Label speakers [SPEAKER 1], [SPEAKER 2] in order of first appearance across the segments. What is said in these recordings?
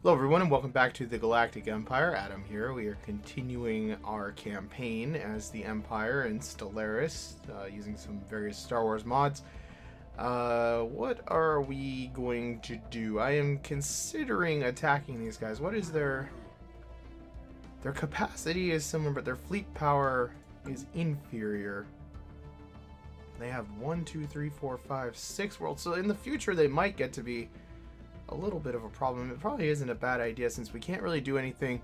[SPEAKER 1] Hello everyone and welcome back to the Galactic Empire. Adam here. We are continuing our campaign as the Empire in Stellaris, using some various Star Wars mods. What are we going to do? I am considering attacking these guys. What is their capacity is similar, but their fleet power is inferior. They have 1, 2, 3, 4, 5, 6 worlds. So in the future they might get to be a little bit of a problem. It probably isn't a bad idea since we can't really do anything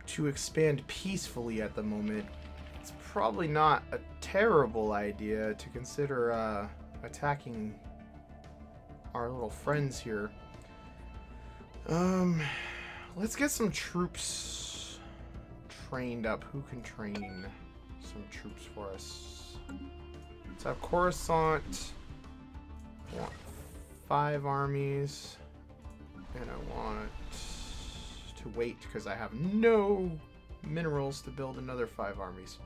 [SPEAKER 1] to expand peacefully at the moment. It's probably not a terrible idea to consider attacking our little friends here. Let's get some troops trained up. Who can train some troops for us? Let's have Coruscant. I want 5 armies, and I want to wait because I have no minerals to build another 5 armies.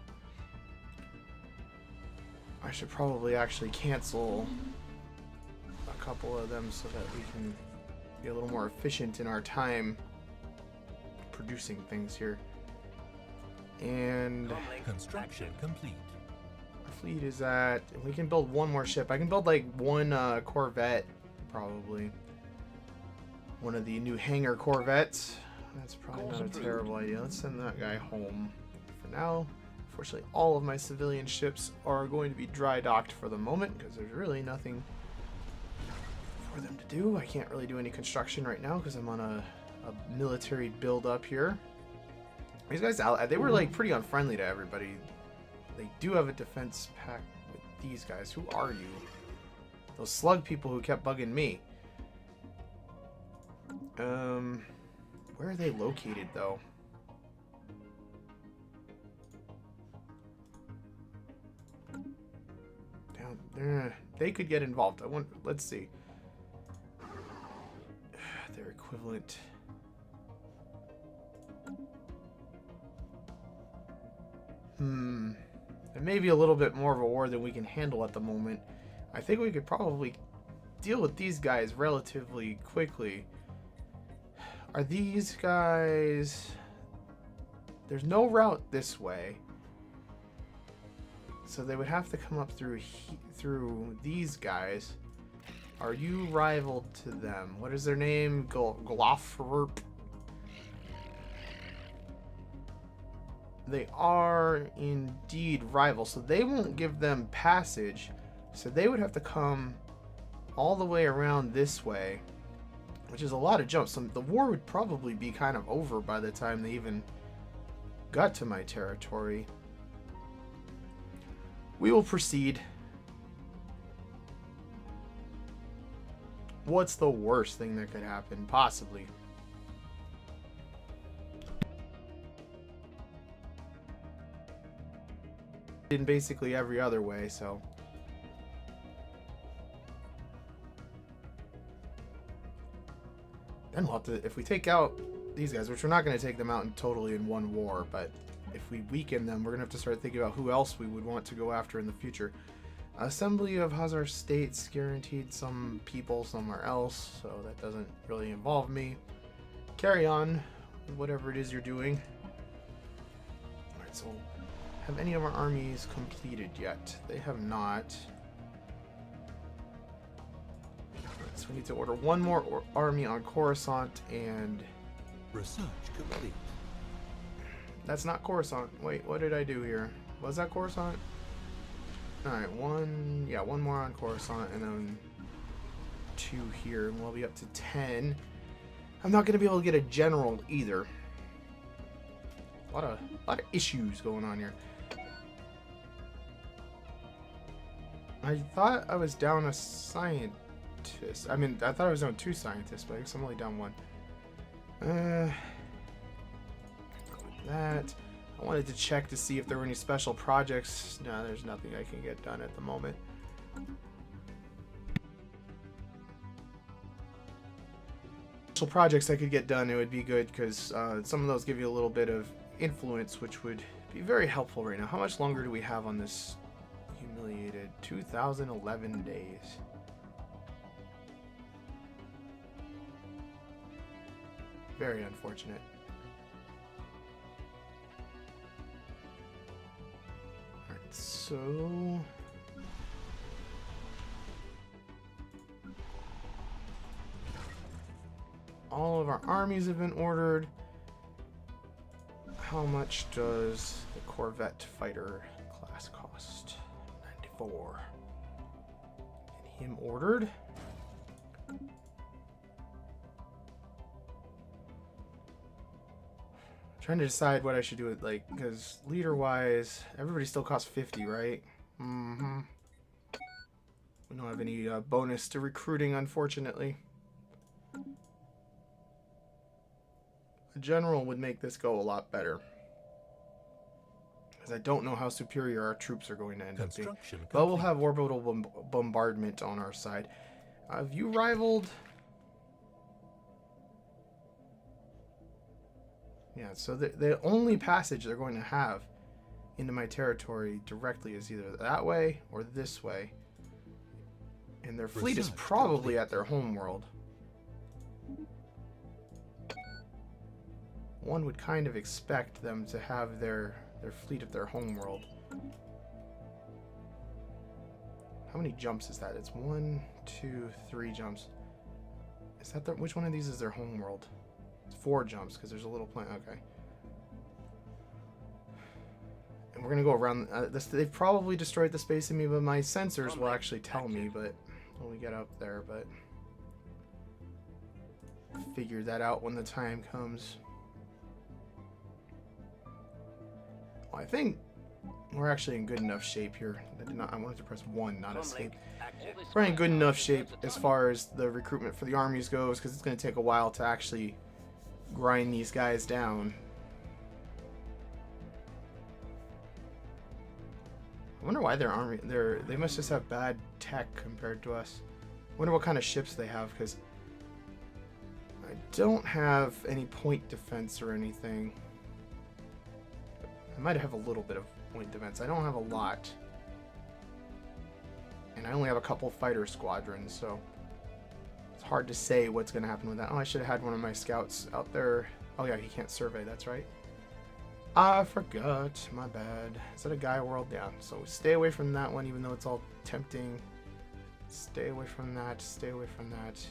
[SPEAKER 1] I should probably actually cancel a couple of them so that we can be a little more efficient in our time producing things here. And
[SPEAKER 2] construction complete.
[SPEAKER 1] our fleet is at, we can build one more ship. I can build like one Corvette, probably. One of the new hangar Corvettes. That's probably not a terrible idea. Let's send that guy home for now. Unfortunately, all of my civilian ships are going to be dry docked for the moment because there's really nothing for them to do. I can't really do any construction right now because I'm on a military build up here. These guys, they were like pretty unfriendly to everybody. They do have a defense pact with these guys. Who are you? Those slug people who kept bugging me. Where are they located though? Down there. They could get involved. Let's see. Their equivalent. It may be a little bit more of a war than we can handle at the moment. I think we could probably deal with these guys relatively quickly. Are these guys... There's no route this way. So they would have to come up through these guys. Are you rival to them? What is their name? Glofferp. They are indeed rivals, so they won't give them passage. So they would have to come all the way around this way, which is a lot of jumps. So the war would probably be kind of over by the time they even got to my territory. We will proceed. What's the worst thing that could happen? Possibly. In basically every other way, so. Then we'll have to, if we take out these guys, which we're not going to take them out totally in one war, but if we weaken them, we're going to have to start thinking about who else we would want to go after in the future. Assembly of Hazar States guaranteed some people somewhere else, so that doesn't really involve me. Carry on, whatever it is you're doing. Alright, so have any of our armies completed yet? They have not. So we need to order one more army on Coruscant, and
[SPEAKER 2] research complete.
[SPEAKER 1] That's not Coruscant. Wait, what did I do here? Was that Coruscant? Alright, one more on Coruscant, and then 2 here, and we'll be up to 10. I'm not going to be able to get a general either. A lot of issues going on here. I thought I was down a scientist. I mean, I thought I was down 2 scientists, but I guess I'm only down 1. That. I wanted to check to see if there were any special projects. No, there's nothing I can get done at the moment. Special projects I could get done, it would be good because some of those give you a little bit of influence, which would be very helpful right now. How much longer do we have on this humiliated? 2011 days. Very unfortunate. Alright, so... all of our armies have been ordered. How much does the Corvette fighter class cost? 94. Get him ordered. Trying to decide what I should do with, like, because leader-wise, everybody still costs 50, right? Mm-hmm. We don't have any bonus to recruiting, unfortunately. A general would make this go a lot better. Because I don't know how superior our troops are going to end up being. But we'll have orbital bombardment on our side. Have you rivaled? Yeah, so the only passage they're going to have into my territory directly is either that way or this way. And their fleet is probably at their home world. One would kind of expect them to have their fleet at their home world. How many jumps is that? It's 1, 2, 3 jumps. Is that which one of these is their home world? It's 4 jumps because there's a little planet. Okay. And we're gonna go around. They've probably destroyed the space in me, but my sensors will actually tell me. But when we get up there, but figure that out when the time comes. Well, I think we're actually in good enough shape here. I wanted to press 1, not escape. We're in good enough shape as far as the recruitment for the armies goes, because it's going to take a while to actually grind these guys down. I wonder why their army, they must just have bad tech compared to us. I wonder what kind of ships they have, because I don't have any point defense or anything. I might have a little bit of point defense. I don't have a lot. And I only have a couple fighter squadrons, so it's hard to say what's going to happen with that. Oh, I should have had one of my scouts out there. Oh yeah, he can't survey, that's right. I forgot, my bad. Is that a Gaia world? Yeah, so stay away from that one, even though it's all tempting. Stay away from that, stay away from that.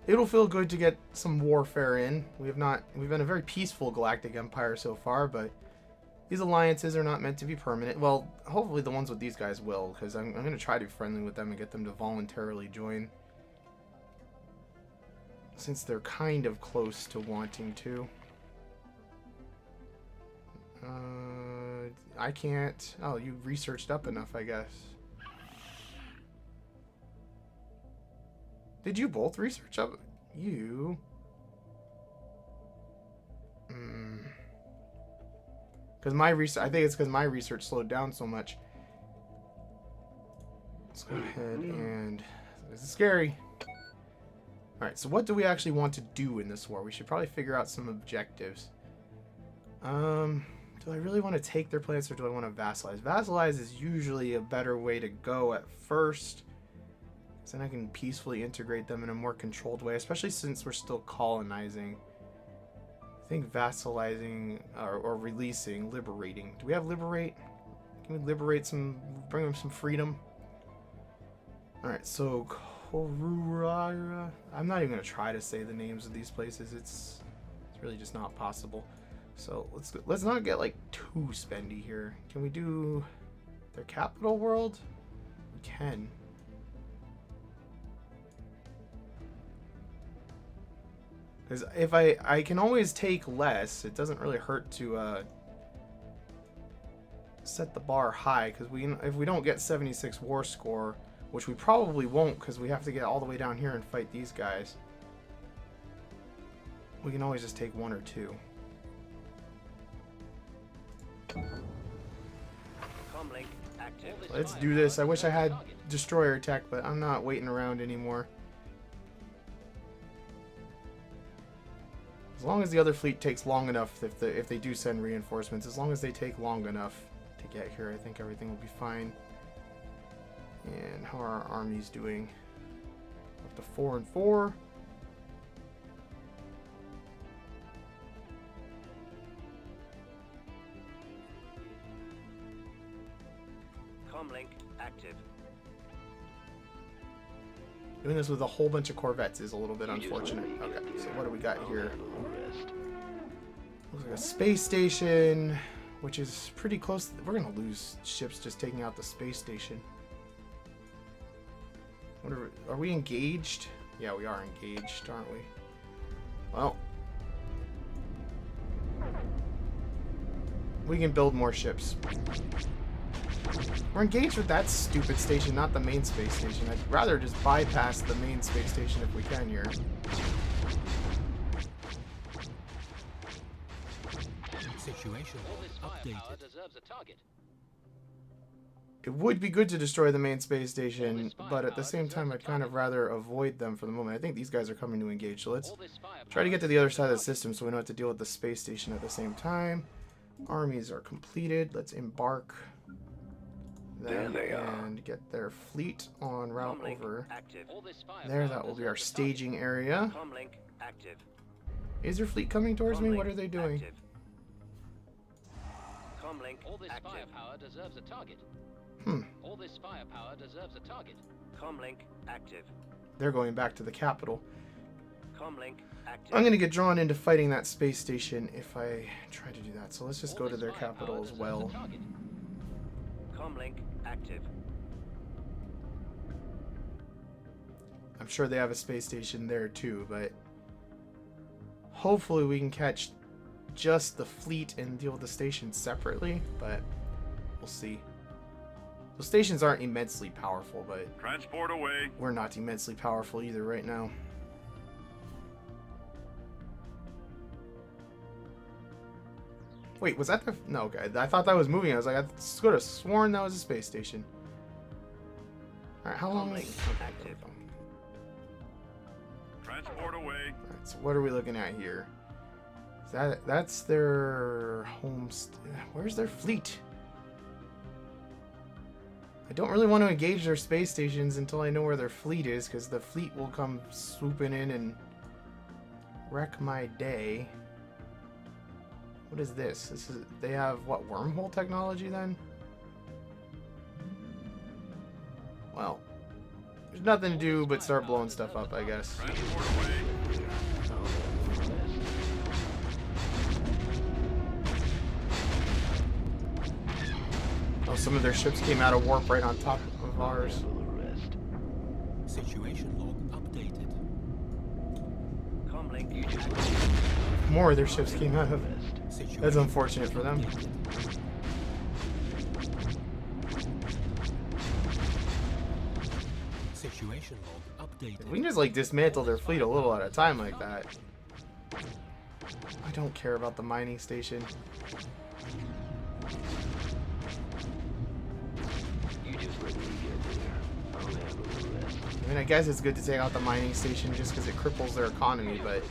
[SPEAKER 1] It'll feel good to get some warfare in. We've been a very peaceful Galactic Empire so far, but these alliances are not meant to be permanent. Well, hopefully the ones with these guys will, because I'm going to try to be friendly with them and get them to voluntarily join. Since they're kind of close to wanting to. I can't... Oh, you researched up enough, I guess. Did you both research up? You... Because my research... I think it's because my research slowed down so much. Let's go ahead and... This is scary. Alright, so what do we actually want to do in this war? We should probably figure out some objectives. Do I really want to take their planets or do I want to vassalize? Vassalize is usually a better way to go at first. Then I can peacefully integrate them in a more controlled way, especially since we're still colonizing. I think vassalizing or releasing, liberating. Do we have liberate? Can we liberate some, bring them some freedom? Alright, so Korura. I'm not even going to try to say the names of these places. It's really just not possible. So let's not get like too spendy here. Can we do their capital world? We can. Because if I can always take less, it doesn't really hurt to set the bar high. Because if we don't get 76 war score, which we probably won't, because we have to get all the way down here and fight these guys, we can always just take 1 or 2. Let's do this. I wish I had destroyer tech, but I'm not waiting around anymore. As long as the other fleet takes long enough, if they do send reinforcements, as long as they take long enough to get here, I think everything will be fine. And how are our armies doing? to 4 and 4.
[SPEAKER 3] Comlink active.
[SPEAKER 1] Doing this with a whole bunch of Corvettes is a little bit unfortunate. Okay, so what do we got here? Looks like a space station, which is pretty close. We're gonna lose ships just taking out the space station. Are we engaged? Yeah, we are engaged, aren't we? Well, we can build more ships. We're engaged with that stupid station, not the main space station. I'd rather just bypass the main space station if we can here.
[SPEAKER 2] Situation updated.
[SPEAKER 1] It would be good to destroy the main space station, but at the same time, I'd kind of rather avoid them for the moment. I think these guys are coming to engage, so let's try to get to the other side of the system so we don't have to deal with the space station at the same time. Armies are completed. Let's embark them and get their fleet on route over there. That will be our staging area. Is their fleet coming towards me? What are they doing?
[SPEAKER 3] All this firepower deserves a target. All this firepower deserves a target. Comlink active.
[SPEAKER 1] They're going back to the capital.
[SPEAKER 3] Comlink active.
[SPEAKER 1] I'm going to get drawn into fighting that space station if I try to do that. So let's just go to their capital as well.
[SPEAKER 3] Comlink active.
[SPEAKER 1] I'm sure they have a space station there too, but hopefully we can catch just the fleet and deal with the station separately, but we'll see. The stations aren't immensely powerful, but
[SPEAKER 4] transport away.
[SPEAKER 1] We're not immensely powerful either right now. Wait, was that the... No, okay. I thought that was moving. I was like, I could have sworn that was a space station. Alright, how long... Okay,
[SPEAKER 3] active.
[SPEAKER 4] Transport away.
[SPEAKER 1] Alright, so what are we looking at here? That's their home... Where's their fleet? I don't really want to engage their space stations until I know where their fleet is, because the fleet will come swooping in and wreck my day. What is this? This is... They have, what, wormhole technology then? Well, there's nothing to do but start blowing stuff up, I guess.
[SPEAKER 4] Transport away.
[SPEAKER 1] Oh, some of their ships came out of warp right on top of ours.
[SPEAKER 2] Situation log updated.
[SPEAKER 3] Comlink.
[SPEAKER 1] More of their ships came out of... That's unfortunate for them.
[SPEAKER 2] Situation log updated.
[SPEAKER 1] We can just like dismantle their fleet a little at a time like that. I don't care about the mining station. I mean, I guess it's good to take out the mining station just because it cripples their economy, but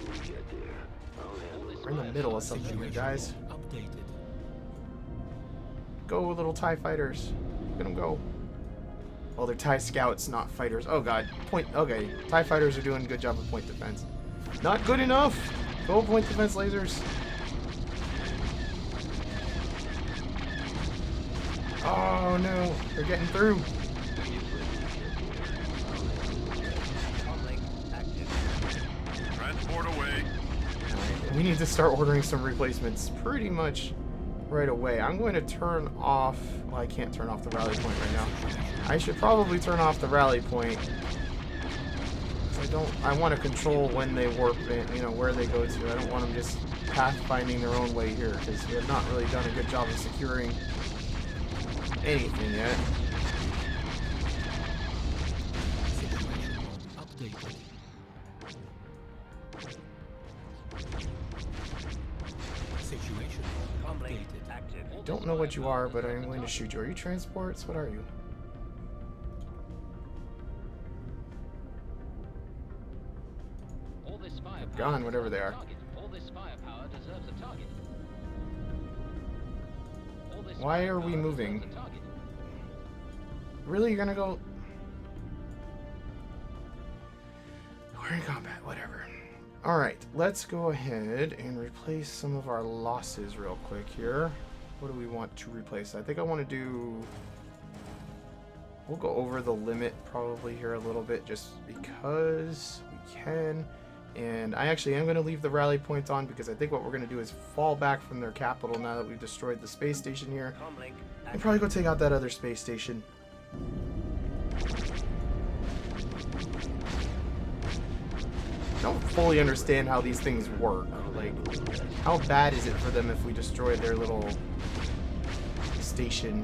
[SPEAKER 1] we're in the middle of something here, guys.
[SPEAKER 2] Updated.
[SPEAKER 1] Go, little TIE fighters. Look at them go. Oh, they're TIE scouts, not fighters. Oh, God. Point. Okay, TIE fighters are doing a good job of point defense. Not good enough. Go, point defense lasers. Oh, no. They're getting through.
[SPEAKER 4] Transport away.
[SPEAKER 1] We need to start ordering some replacements pretty much right away. I'm going to turn off... Well, I can't turn off the rally point right now. I should probably turn off the rally point. I want to control when they warp in, you know, where they go to. I don't want them just pathfinding their own way here, because we have not really done a good job of securing anything yet.
[SPEAKER 2] Updated. Situation
[SPEAKER 3] Comlink
[SPEAKER 2] updated.
[SPEAKER 3] active.
[SPEAKER 1] I don't know what you are, but I'm going to shoot you. Are you transports? What are you? Gone, whatever they are. Why are we moving? Really? You're gonna go... We're in combat, whatever. Alright, let's go ahead and replace some of our losses real quick here. What do we want to replace? I think I want to do... We'll go over the limit probably here a little bit just because we can. And I actually am going to leave the rally point on because I think what we're going to do is fall back from their capital now that we've destroyed the space station here. And probably go take out that other space station. I don't fully understand how these things work. Like, how bad is it for them if we destroy their little station?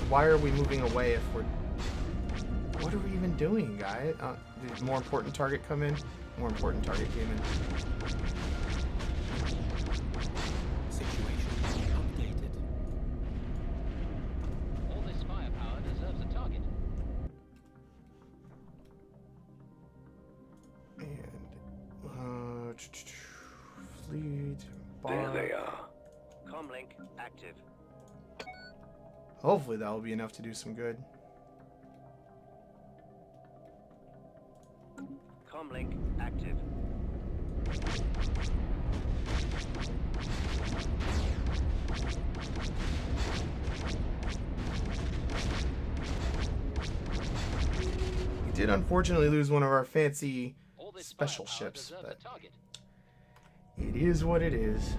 [SPEAKER 1] Why are we moving away if we're... What are we even doing, guys? Did more important target come in? More important target came in.
[SPEAKER 2] Situation updated.
[SPEAKER 3] All this firepower deserves a target.
[SPEAKER 1] And fleet bar.
[SPEAKER 5] There they are. Comlink active.
[SPEAKER 1] Hopefully that will be enough to do some good.
[SPEAKER 5] Comlink active.
[SPEAKER 1] We did unfortunately lose one of our fancy
[SPEAKER 3] All this
[SPEAKER 1] special
[SPEAKER 3] firepower
[SPEAKER 1] ships,
[SPEAKER 3] deserves
[SPEAKER 1] but
[SPEAKER 3] a target.
[SPEAKER 1] it is what it is.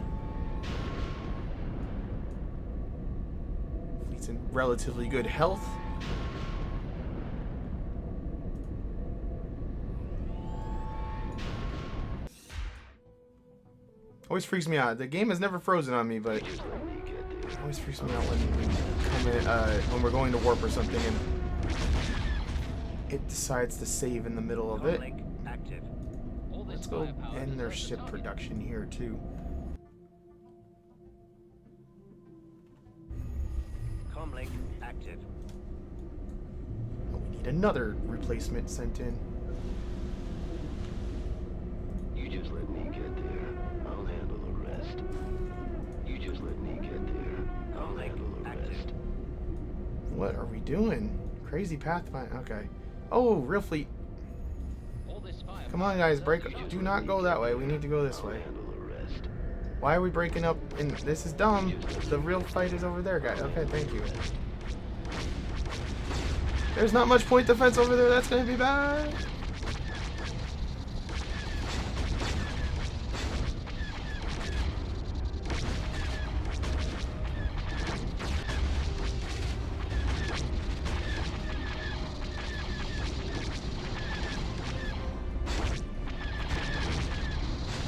[SPEAKER 1] Fleet's in relatively good health. Always freaks me out. The game has never frozen on me, but it always freaks me out when we're going to warp or something and it decides to save in the middle of it.
[SPEAKER 5] Comlink active.
[SPEAKER 3] All this
[SPEAKER 1] Let's go
[SPEAKER 3] firepower
[SPEAKER 1] end their
[SPEAKER 3] deserves a
[SPEAKER 1] ship
[SPEAKER 3] target.
[SPEAKER 1] production here too.
[SPEAKER 5] Comlink active.
[SPEAKER 1] Oh, we need another replacement sent in.
[SPEAKER 6] You just let me get there. I'll handle the rest. You just let me get there. I'll
[SPEAKER 5] Comlink
[SPEAKER 6] handle the
[SPEAKER 5] active.
[SPEAKER 6] rest.
[SPEAKER 1] What are we doing? Crazy Pathfinder. Okay. Oh, real fleet.
[SPEAKER 3] All this firepower
[SPEAKER 1] Come on, guys.
[SPEAKER 3] deserves
[SPEAKER 1] Break.
[SPEAKER 3] a target.
[SPEAKER 1] Do not go that way. We need to go this
[SPEAKER 6] I'll
[SPEAKER 1] way.
[SPEAKER 6] handle the rest.
[SPEAKER 1] Why are we breaking up? And this is dumb. The real fight is over there, guys. Okay, thank you. There's not much point defense over there. That's gonna be bad.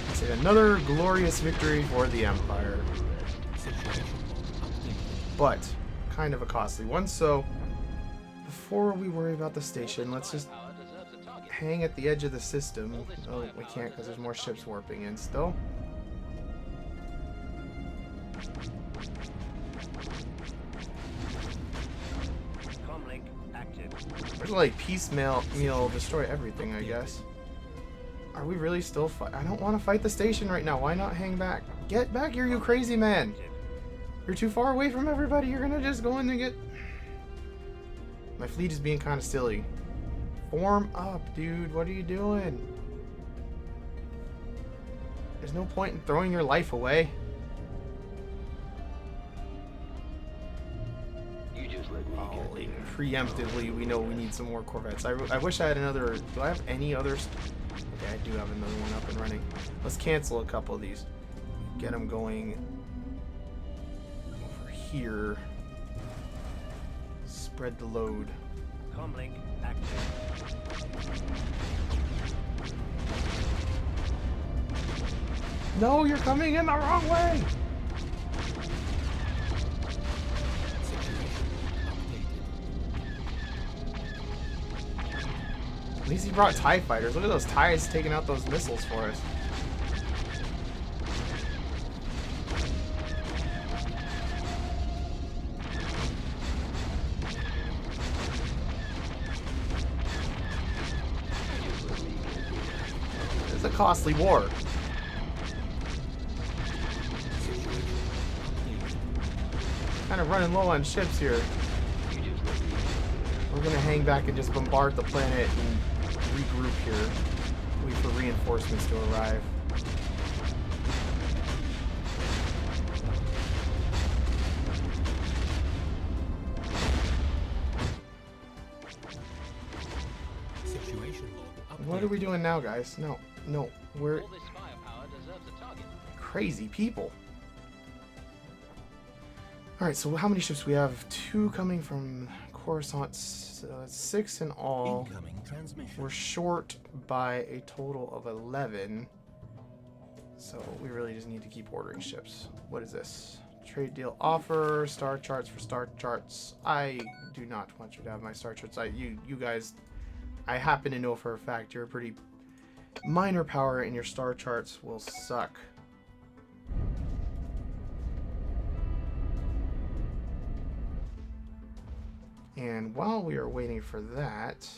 [SPEAKER 1] Let's say another glorious victory for the Empire,
[SPEAKER 2] Situation updated.
[SPEAKER 1] but kind of a costly one. So before we worry about the station, let's just
[SPEAKER 3] Firepower deserves a target.
[SPEAKER 1] hang at the edge of the system. Oh, we can't because there's more ships warping in still.
[SPEAKER 5] Comlink active.
[SPEAKER 1] There's like piecemeal destroy everything, I guess. Are we really still fight? I don't want to fight the station right now. Why not hang back? Get back here, you crazy man!
[SPEAKER 5] Active.
[SPEAKER 1] You're too far away from everybody. You're gonna just go in and get... My fleet is being kind of silly. Form up, dude. What are you doing? There's no point in throwing your life away.
[SPEAKER 6] You just let me
[SPEAKER 1] Oh,
[SPEAKER 6] get
[SPEAKER 1] like,
[SPEAKER 6] there.
[SPEAKER 1] preemptively, we know we need some more Corvettes. I wish I had another... Do I have any others? Okay, I do have another one up and running. Let's cancel a couple of these. Get them going over here. Spread the load.
[SPEAKER 5] Comlink active.
[SPEAKER 1] No, you're coming in the wrong way!
[SPEAKER 2] Situation updated.
[SPEAKER 1] At least he brought TIE fighters. Look at those TIEs taking out those missiles for us. It's a costly war. Kind of running low on ships here. We're gonna hang back and just bombard the planet and regroup here. Wait for reinforcements to arrive.
[SPEAKER 2] Situation log updated.
[SPEAKER 1] What are we doing now, guys? No, no, we're
[SPEAKER 3] All this firepower deserves a target.
[SPEAKER 1] crazy people. Alright, so how many ships we have? 2 coming from Coruscant, so that's 6 in all.
[SPEAKER 2] Incoming transmission.
[SPEAKER 1] We're short by a total of 11. So we really just need to keep ordering ships. What is this? Trade deal offer, star charts for star charts. I do not want you to have my star charts. You guys, I happen to know for a fact you're a pretty minor power and your star charts will suck. And while we are waiting for that,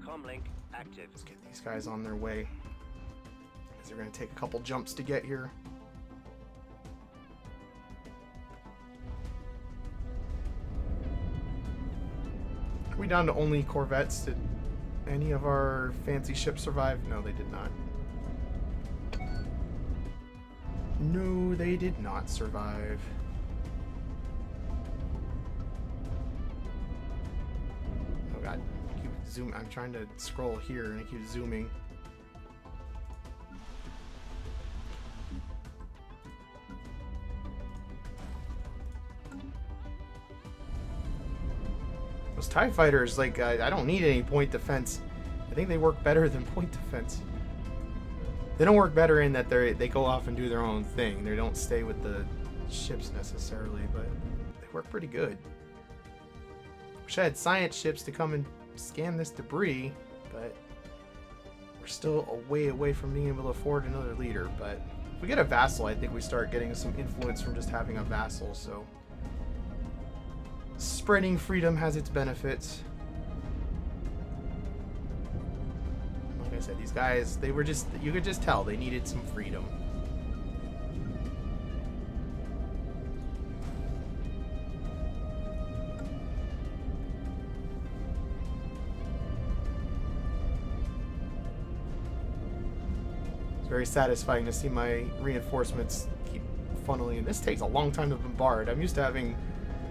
[SPEAKER 5] Comlink active.
[SPEAKER 1] let's get these guys on their way. Because they're going to take a couple jumps to get here. Are we down to only corvettes? Did any of our fancy ships survive? No, they did not. No, they did not survive. Oh god, I keep zoom. I'm trying to scroll here and I keep zooming. Those TIE fighters, like, I don't need any point defense. I think they work better than point defense. They don't work better in that they go off and do their own thing. They don't stay with the ships necessarily, but they work pretty good. Wish I had science ships to come and scan this debris, but we're still a way away from being able to afford another leader. But if we get a vassal, I think we start getting some influence from just having a vassal, so spreading freedom has its benefits. Like I said, these guys, they were just, you could just tell they needed some freedom. It's very satisfying to see my reinforcements keep funneling in. This takes a long time to bombard. I'm used to having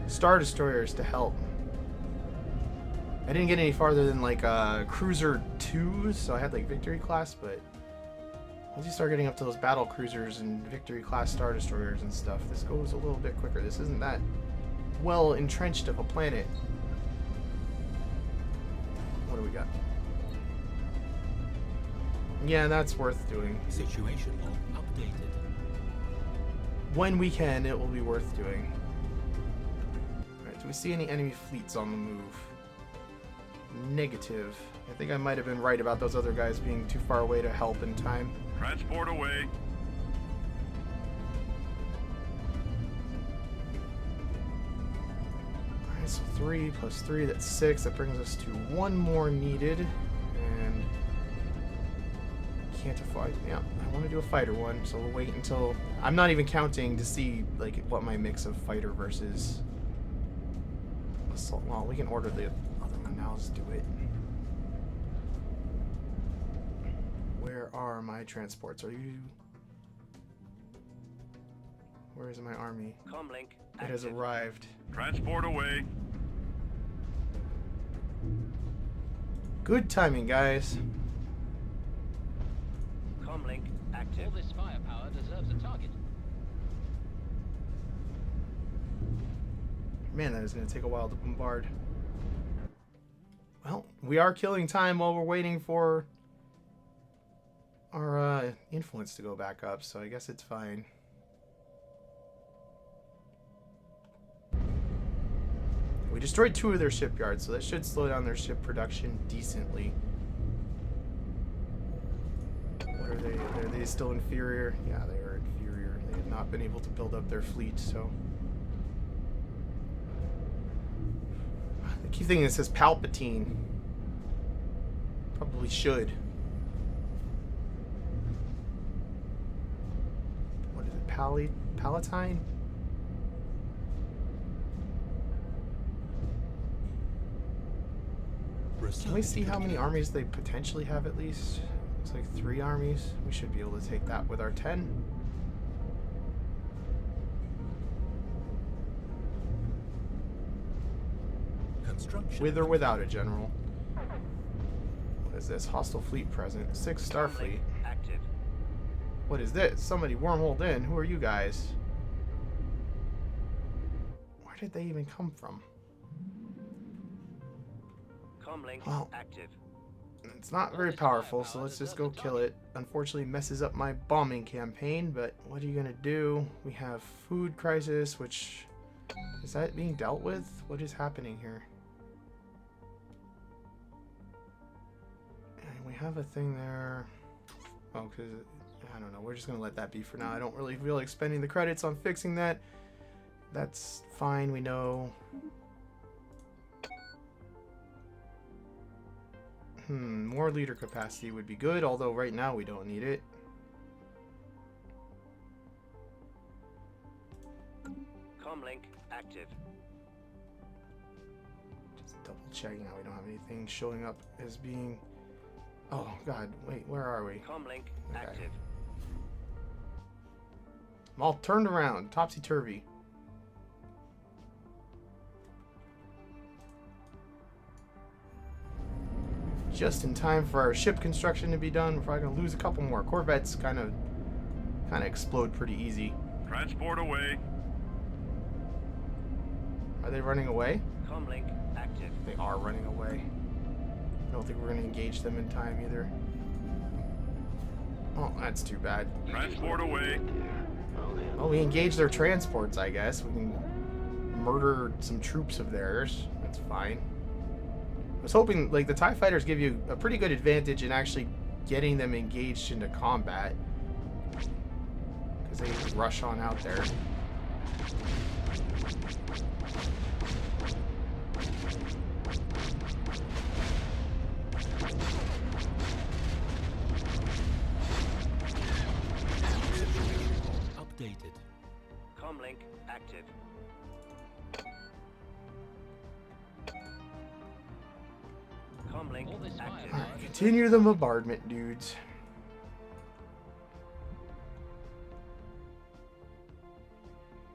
[SPEAKER 1] Star Destroyers to help. I didn't get any farther than like Cruiser 2, so I had like Victory class, but once you start getting up to those battle cruisers and Victory class Star Destroyers and stuff, this goes a little bit quicker. This isn't that well entrenched of a planet. What do we got? Yeah, that's worth doing.
[SPEAKER 2] Situation log updated.
[SPEAKER 1] When we can, it will be worth doing. Do we see any enemy fleets on the move? Negative. I think I might have been right about those other guys being too far away to help in time.
[SPEAKER 4] Transport away.
[SPEAKER 1] Alright, so 3 plus 3, that's 6. That brings us to 1 more needed. And can't afford. Yeah, I want to do a fighter one, so we'll wait until. I'm not even counting to see like what my mix of fighter versus assault. Well, we can order the other one now. Let's do it. Where are my transports? Are you? Where is my army?
[SPEAKER 5] Comlink
[SPEAKER 1] It has
[SPEAKER 5] active.
[SPEAKER 1] arrived.
[SPEAKER 4] Transport away.
[SPEAKER 1] Good timing, guys.
[SPEAKER 5] Comlink active.
[SPEAKER 3] All this firepower deserves a target.
[SPEAKER 1] Man, that is going to take a while to bombard. Well, we are killing time while we're waiting for our influence to go back up, so I guess it's fine. We destroyed 2 of their shipyards, so that should slow down their ship production decently. What are they? Are they still inferior? Yeah, they are inferior. They have not been able to build up their fleet, so... I keep thinking it says Palpatine. Probably should. What is it? Palatine? Can we see how many armies they potentially have at least? It's like 3 armies. We should be able to take that with our 10.
[SPEAKER 2] Construction.
[SPEAKER 1] With or without a general. What is this? Hostile fleet present. 6 Starfleet.
[SPEAKER 5] Active.
[SPEAKER 1] What is this? Somebody wormholed in. Who are you guys? Where did they even come from?
[SPEAKER 5] Comlink
[SPEAKER 1] Well,
[SPEAKER 5] active.
[SPEAKER 1] it's not very powerful, so let's just go kill it. Unfortunately, messes up my bombing campaign, but what are you gonna do? We have food crisis, which is that being dealt with? What is happening here? And we have a thing there. Oh, because I don't know. We're just gonna let that be for now. I don't really feel like spending the credits on fixing that. That's fine. We know. More leader capacity would be good, although right now we don't need it.
[SPEAKER 5] Comlink active.
[SPEAKER 1] Just double checking how we don't have anything showing up as being... Oh, God. Wait, where are we?
[SPEAKER 5] Comlink
[SPEAKER 1] Okay.
[SPEAKER 5] active.
[SPEAKER 1] I'm all turned around. Topsy-turvy. Just in time for our ship construction to be done before I can lose a couple more. Corvettes kind of explode pretty easy.
[SPEAKER 4] Transport away.
[SPEAKER 1] Are they running away?
[SPEAKER 5] Comlink active.
[SPEAKER 1] They are running away. I don't think we're going to engage them in time either. Oh, that's too bad.
[SPEAKER 4] Transport away.
[SPEAKER 1] Well, we engage their transports, I guess. We can murder some troops of theirs. That's fine. I was hoping, like, the TIE fighters give you a pretty good advantage in actually getting them engaged into combat. Because they just rush on out there.
[SPEAKER 2] Updated.
[SPEAKER 5] Comlink active. Comlink
[SPEAKER 3] All this
[SPEAKER 5] active.
[SPEAKER 3] fire.
[SPEAKER 1] Alright, continue the bombardment, dudes.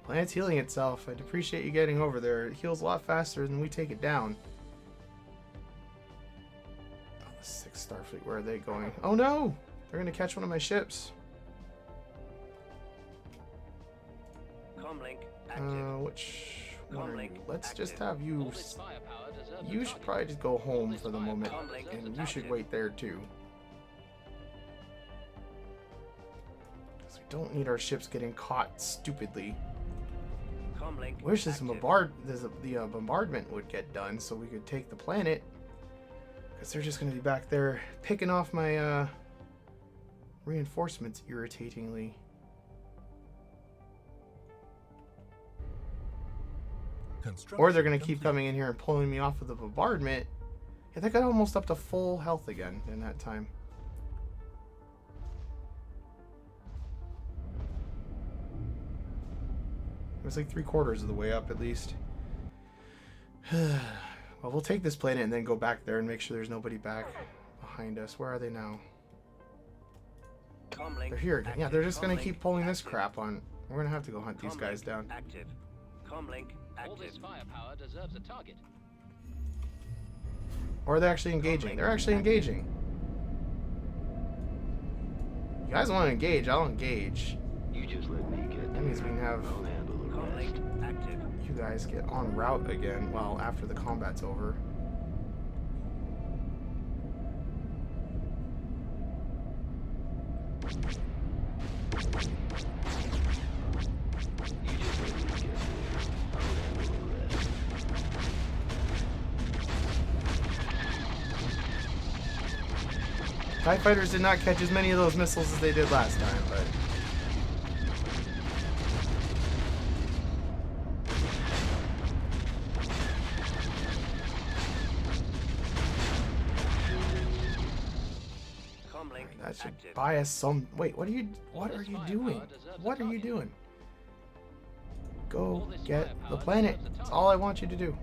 [SPEAKER 1] Planet's healing itself. I'd appreciate you getting over there. It heals a lot faster than we take it down. Oh, the 6th Starfleet, where are they going? Oh no! They're gonna catch one of my ships.
[SPEAKER 5] Comlink active.
[SPEAKER 1] Which one are you? Let's just
[SPEAKER 5] active.
[SPEAKER 1] have you...
[SPEAKER 3] All this firepower deserves a
[SPEAKER 1] You should
[SPEAKER 3] target.
[SPEAKER 1] probably just go home
[SPEAKER 3] this
[SPEAKER 1] for the
[SPEAKER 3] firepower
[SPEAKER 1] moment.
[SPEAKER 3] deserves a
[SPEAKER 1] And you should
[SPEAKER 3] target.
[SPEAKER 1] wait there too. Because we don't need our ships getting caught stupidly.
[SPEAKER 5] Comlink
[SPEAKER 1] Wish this
[SPEAKER 5] active.
[SPEAKER 1] bombardment would get done so we could take the planet. Because they're just going to be back there picking off my reinforcements irritatingly. Or they're going to keep coming in here and pulling me off of the bombardment. Yeah, they got almost up to full health again in that time. It was like 3/4 of the way up at least. Well, we'll take this planet and then go back there and make sure there's nobody back behind us. Where are they now?
[SPEAKER 5] Comlink
[SPEAKER 1] They're here again. Yeah,
[SPEAKER 5] active.
[SPEAKER 1] they're just going to
[SPEAKER 5] Comlink
[SPEAKER 1] keep pulling this
[SPEAKER 5] active.
[SPEAKER 1] crap on. We're going to have to go hunt these guys
[SPEAKER 5] Comlink
[SPEAKER 1] down.
[SPEAKER 5] Active. Comlink
[SPEAKER 3] All this
[SPEAKER 5] active.
[SPEAKER 3] firepower deserves a target.
[SPEAKER 1] Or are they actually engaging? They're actually engaging. You guys want to engage? I'll engage.
[SPEAKER 6] You just let me get there.
[SPEAKER 1] That means we can have
[SPEAKER 6] I'll handle the rest.
[SPEAKER 5] Comlink active.
[SPEAKER 1] you guys get en route again. Well, after the combat's over.
[SPEAKER 6] You just let me get there. I'll handle the rest.
[SPEAKER 1] TIE fighters did not catch as many of those missiles as they did last time, but...
[SPEAKER 5] Comlink
[SPEAKER 1] That should
[SPEAKER 5] active.
[SPEAKER 1] buy us some... Wait, what are you doing? What are you doing? Go get the planet. That's all I want you to do.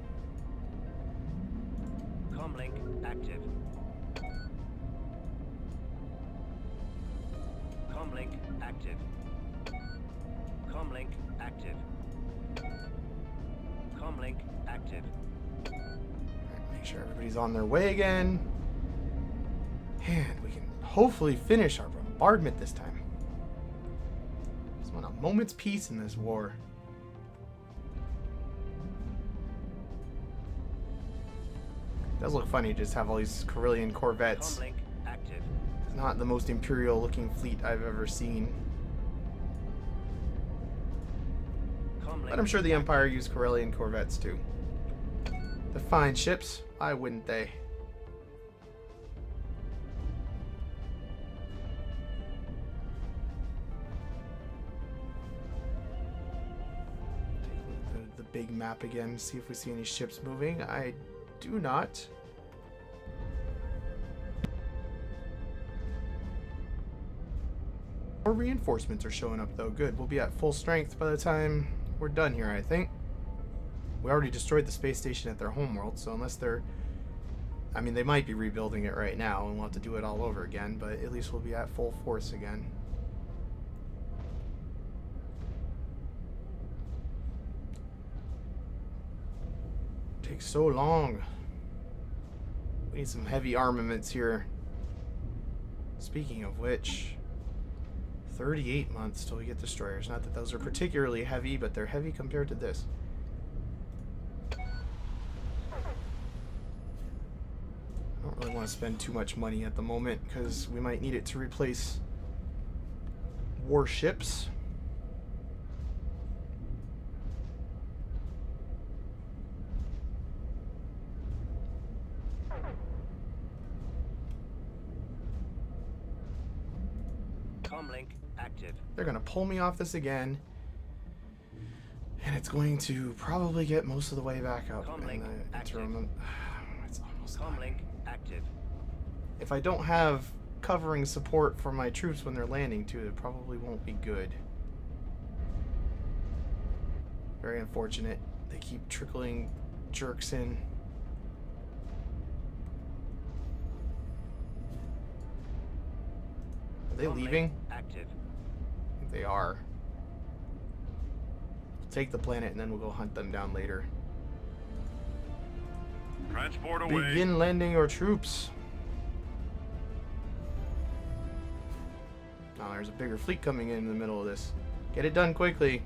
[SPEAKER 5] Comlink Comlink active. Comlink active. Comlink active. Comlink active.
[SPEAKER 1] Make sure everybody's on their way again. And we can hopefully finish our bombardment this time. Just want a moment's peace in this war. It does look funny to just have all these Corellian corvettes.
[SPEAKER 5] Comlink active.
[SPEAKER 1] It's not the most imperial looking fleet I've ever seen.
[SPEAKER 5] Comlink
[SPEAKER 1] But I'm sure the Empire used Corellian corvettes too. They're fine ships. Why wouldn't they? Take a look at the big map again, see if we see any ships moving. I do not. More reinforcements are showing up though. Good. We'll be at full strength by the time we're done here, I think. We already destroyed the space station at their homeworld, so unless they're... I mean, they might be rebuilding it right now and we'll have to do it all over again, but at least we'll be at full force again. Takes so long. We need some heavy armaments here. Speaking of which, 38 months till we get destroyers. Not that those are particularly heavy, but they're heavy compared to this. I don't really want to spend too much money at the moment because we might need it to replace warships.
[SPEAKER 5] Comlink active.
[SPEAKER 1] They're going to pull me off this again. And it's going to probably get most of the way back up in
[SPEAKER 5] Comlink
[SPEAKER 1] the
[SPEAKER 5] active.
[SPEAKER 1] interim. It's almost done.
[SPEAKER 5] Comlink active.
[SPEAKER 1] If I don't have covering support for my troops when they're landing too, it probably won't be good. Very unfortunate. They keep trickling jerks in. Are they
[SPEAKER 5] Comlink
[SPEAKER 1] leaving?
[SPEAKER 5] active.
[SPEAKER 1] I think they are. We'll take the planet and then we'll go hunt them down later.
[SPEAKER 4] Transport away.
[SPEAKER 1] Begin landing our troops. Oh, there's a bigger fleet coming in the middle of this. Get it done quickly.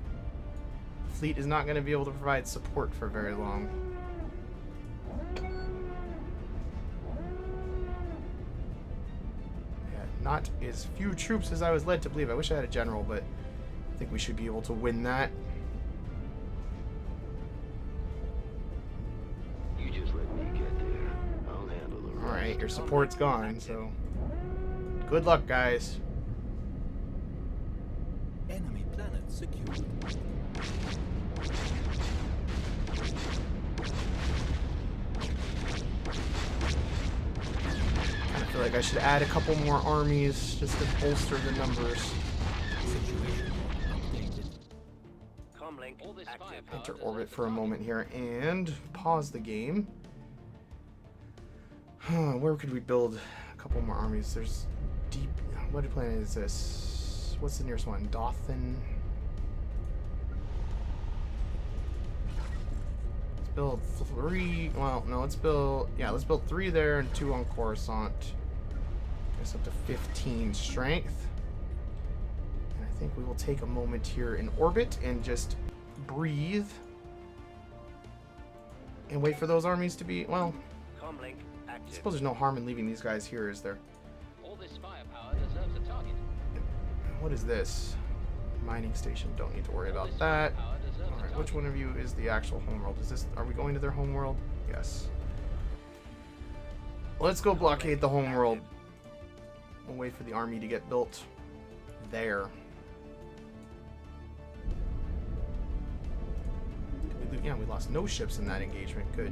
[SPEAKER 1] The fleet is not going to be able to provide support for very long. Yeah, not as few troops as I was led to believe. I wish I had a general, but I think we should be able to win that.
[SPEAKER 6] You just let me get there. I'll handle the rest.
[SPEAKER 1] Alright, your support's gone, so good luck, guys.
[SPEAKER 2] Enemy planet secured.
[SPEAKER 1] I feel like I should add a couple more armies just to bolster the numbers.
[SPEAKER 2] Situation updated.
[SPEAKER 5] Comlink
[SPEAKER 3] All this
[SPEAKER 5] active.
[SPEAKER 3] firepower
[SPEAKER 1] Enter
[SPEAKER 3] deserves
[SPEAKER 1] orbit
[SPEAKER 3] a
[SPEAKER 1] for a
[SPEAKER 3] target.
[SPEAKER 1] moment here and pause the game. Where could we build a couple more armies? There's deep... What planet is this? What's the nearest one? Dothan? Let's build 3... Well, no, let's build... Yeah, let's build 3 there and 2 on Coruscant. Guess up to 15 strength. And I think we will take a moment here in orbit and just breathe. And wait for those armies to be... Well,
[SPEAKER 5] Comlink
[SPEAKER 1] I
[SPEAKER 5] active.
[SPEAKER 1] suppose there's no harm in leaving these guys here, is there?
[SPEAKER 3] All this firepower deserves a target.
[SPEAKER 1] What is this? Mining station. Don't need to worry
[SPEAKER 3] All
[SPEAKER 1] about
[SPEAKER 3] this
[SPEAKER 1] that.
[SPEAKER 3] firepower deserves a
[SPEAKER 1] Alright,
[SPEAKER 3] target.
[SPEAKER 1] which one of you is the actual homeworld? Is this... Are we going to their homeworld? Yes. Let's go blockade the homeworld. We'll wait for the army to get built there. Yeah, we lost no ships in that engagement. Good.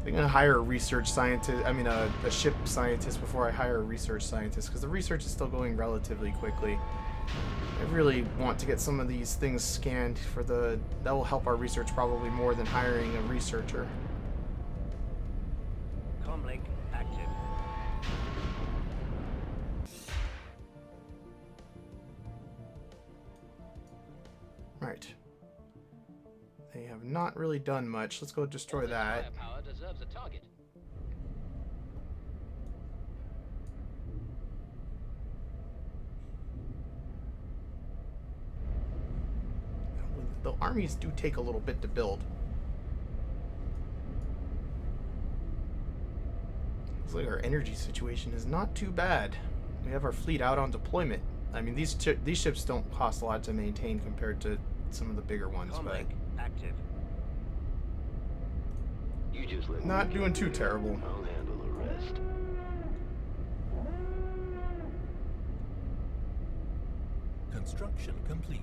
[SPEAKER 1] I'm gonna hire a research scientist. I mean, a ship scientist before I hire a research scientist, because the research is still going relatively quickly. I really want to get some of these things scanned for the... That will help our research probably more than hiring a researcher.
[SPEAKER 5] Comlink active.
[SPEAKER 1] Right. They have not really done much. Let's go destroy that.
[SPEAKER 3] Firepower deserves a target.
[SPEAKER 1] The armies do take a little bit to build. Looks like our energy situation is not too bad. We have our fleet out on deployment. I mean, these ships don't cost a lot to maintain compared to some of the bigger ones,
[SPEAKER 5] Comlink active.
[SPEAKER 6] You just let
[SPEAKER 1] Not
[SPEAKER 6] me
[SPEAKER 1] doing
[SPEAKER 6] get
[SPEAKER 1] too
[SPEAKER 6] there.
[SPEAKER 1] terrible.
[SPEAKER 6] I'll handle the rest.
[SPEAKER 2] Construction complete.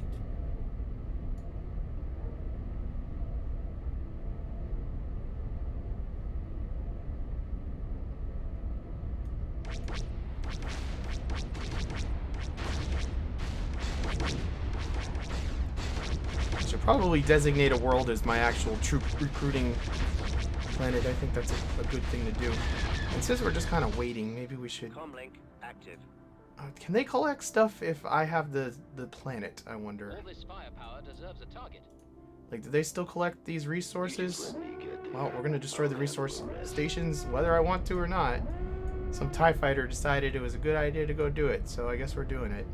[SPEAKER 1] I should probably designate a world as my actual troop recruiting planet. I think that's a good thing to do. And since we're just kind of waiting, maybe we should...
[SPEAKER 5] Comlink active.
[SPEAKER 1] Can they collect stuff if I have the planet, I wonder?
[SPEAKER 3] All this firepower deserves a target.
[SPEAKER 1] Like, do they still collect these resources?
[SPEAKER 6] Let me get there.
[SPEAKER 1] Well, we're going to destroy the resource stations whether I want to or not. Some TIE fighter decided it was a good idea to go do it, so I guess we're doing it.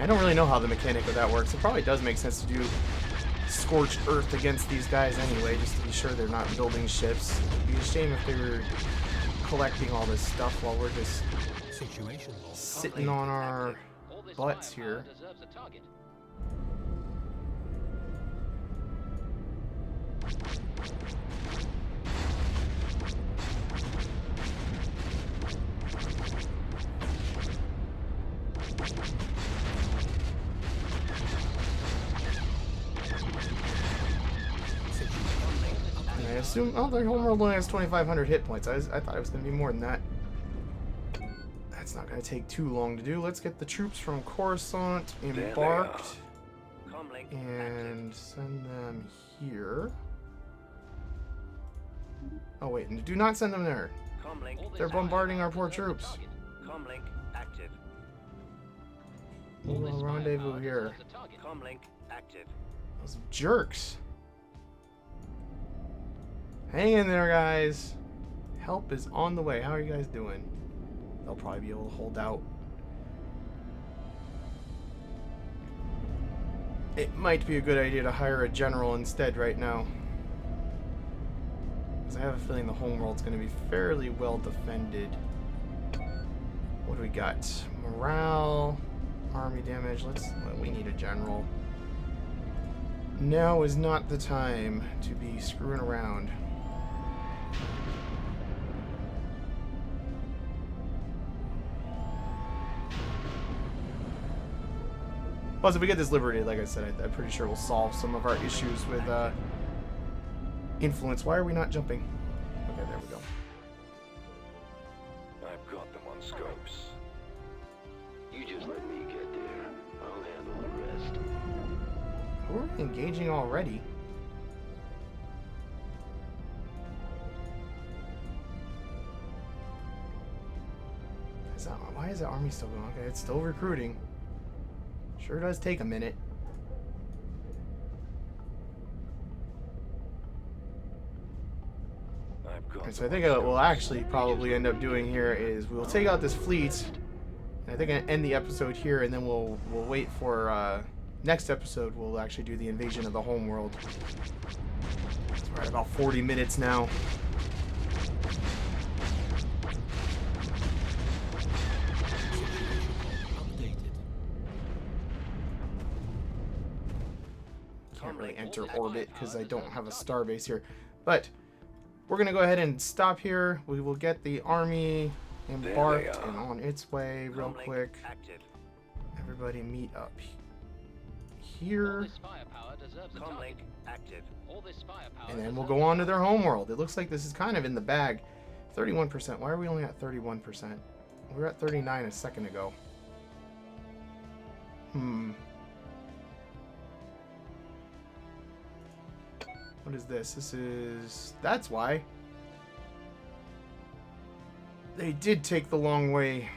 [SPEAKER 1] I don't really know how the mechanic of that works. It probably does make sense to do scorched earth against these guys anyway, just to be sure they're not building ships. It'd be a shame if they were collecting all this stuff while we're just
[SPEAKER 2] Situation log
[SPEAKER 1] sitting on our
[SPEAKER 3] All this
[SPEAKER 1] butts
[SPEAKER 3] firepower
[SPEAKER 1] here.
[SPEAKER 3] deserves a target.
[SPEAKER 1] And I assume, oh, their homeworld only has 2,500 hit points. I thought it was going to be more than that. That's not going to take too long to do. Let's get the troops from Coruscant embarked
[SPEAKER 5] Comlink
[SPEAKER 1] and send them here. Oh wait, do not send them there.
[SPEAKER 5] Comlink.
[SPEAKER 3] All this
[SPEAKER 1] They're bombarding our
[SPEAKER 3] firepower
[SPEAKER 1] poor
[SPEAKER 3] deserves a
[SPEAKER 1] troops.
[SPEAKER 3] target.
[SPEAKER 5] Comlink active.
[SPEAKER 3] All
[SPEAKER 1] We'll
[SPEAKER 3] this
[SPEAKER 1] rendezvous
[SPEAKER 3] firepower
[SPEAKER 1] here.
[SPEAKER 3] deserves a target.
[SPEAKER 5] Comlink active.
[SPEAKER 1] Those jerks. Hang in there, guys. Help is on the way. How are you guys doing? They'll probably be able to hold out. It might be a good idea to hire a general instead right now. Because I have a feeling the homeworld's going to be fairly well defended. What do we got? Morale, army damage. We need a general. Now is not the time to be screwing around. Plus, if we get this liberated, like I said, I'm pretty sure we'll solve some of our issues with influence. Why are we not jumping? Okay, there we go.
[SPEAKER 6] I've got them on scopes. You just let me get there. I'll handle the rest.
[SPEAKER 1] We're engaging already. Why is the army still going? Okay, it's still recruiting. Sure does take a minute. And so I think what we'll actually probably end up doing here is we'll take out this fleet, and I think I end the episode here, and then we'll wait for next episode. We'll actually do the invasion of the homeworld. We're at about 40 minutes now.
[SPEAKER 2] updated.
[SPEAKER 1] Can't really enter orbit because I don't have a starbase here, but we're gonna go ahead and stop here. We will get the army embarked and on its way real
[SPEAKER 5] Comlink
[SPEAKER 1] quick.
[SPEAKER 5] active.
[SPEAKER 1] Everybody meet up
[SPEAKER 3] All
[SPEAKER 1] here.
[SPEAKER 3] this firepower deserves a
[SPEAKER 5] Comlink
[SPEAKER 3] target.
[SPEAKER 5] active.
[SPEAKER 3] All this firepower
[SPEAKER 1] And then we'll
[SPEAKER 3] deserves
[SPEAKER 1] go
[SPEAKER 3] a
[SPEAKER 1] on to their
[SPEAKER 3] target.
[SPEAKER 1] home world. It looks like this is kind of in the bag. 31%. Why are we only at 31%? We were at 39 a second ago. What is this? This is... That's why. They did take the long way.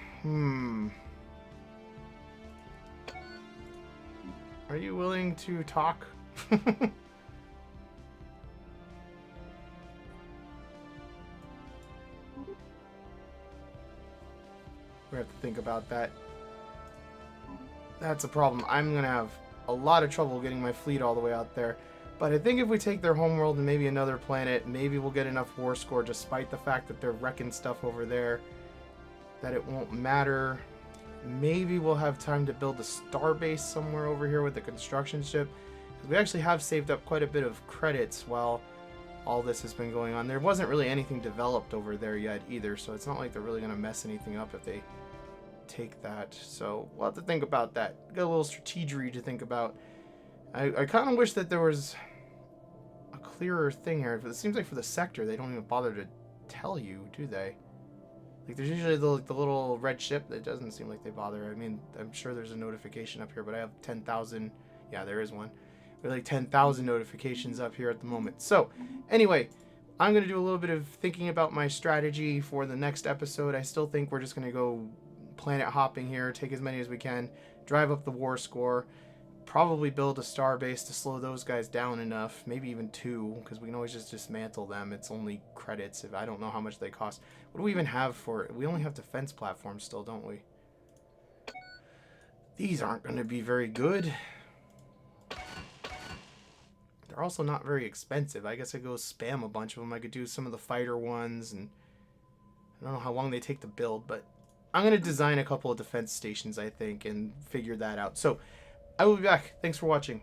[SPEAKER 1] Are you willing to talk? We have to think about that. That's a problem. I'm going to have a lot of trouble getting my fleet all the way out there. But I think if we take their homeworld and maybe another planet, maybe we'll get enough war score despite the fact that they're wrecking stuff over there that it won't matter. Maybe we'll have time to build a star base somewhere over here with the construction ship. We actually have saved up quite a bit of credits while all this has been going on. There wasn't really anything developed over there yet either, so it's not like they're really going to mess anything up if they take that. So we'll have to think about that. Got a little strategery to think about. I kind of wish that there was a clearer thing here. But it seems like for the sector, they don't even bother to tell you, do they? Like, there's usually the little red ship. That doesn't seem like they bother. I mean, I'm sure there's a notification up here, but I have 10,000. Yeah, there is one. There's like 10,000 notifications up here at the moment. So, anyway, I'm going to do a little bit of thinking about my strategy for the next episode. I still think we're just going to go planet hopping here, take as many as we can, drive up the war score, probably build a star base to slow those guys down enough, maybe even 2, because we can always just dismantle them. It's only credits. If I don't know how much they cost. What do we even have for it? We only have defense platforms still, don't we? These aren't going to be very good. They're also not very expensive. I guess I go spam a bunch of them. I could do some of the fighter ones, and I don't know how long they take to build, but I'm going to design a couple of defense stations, I think, and figure that out. So, I will be back. Thanks for watching.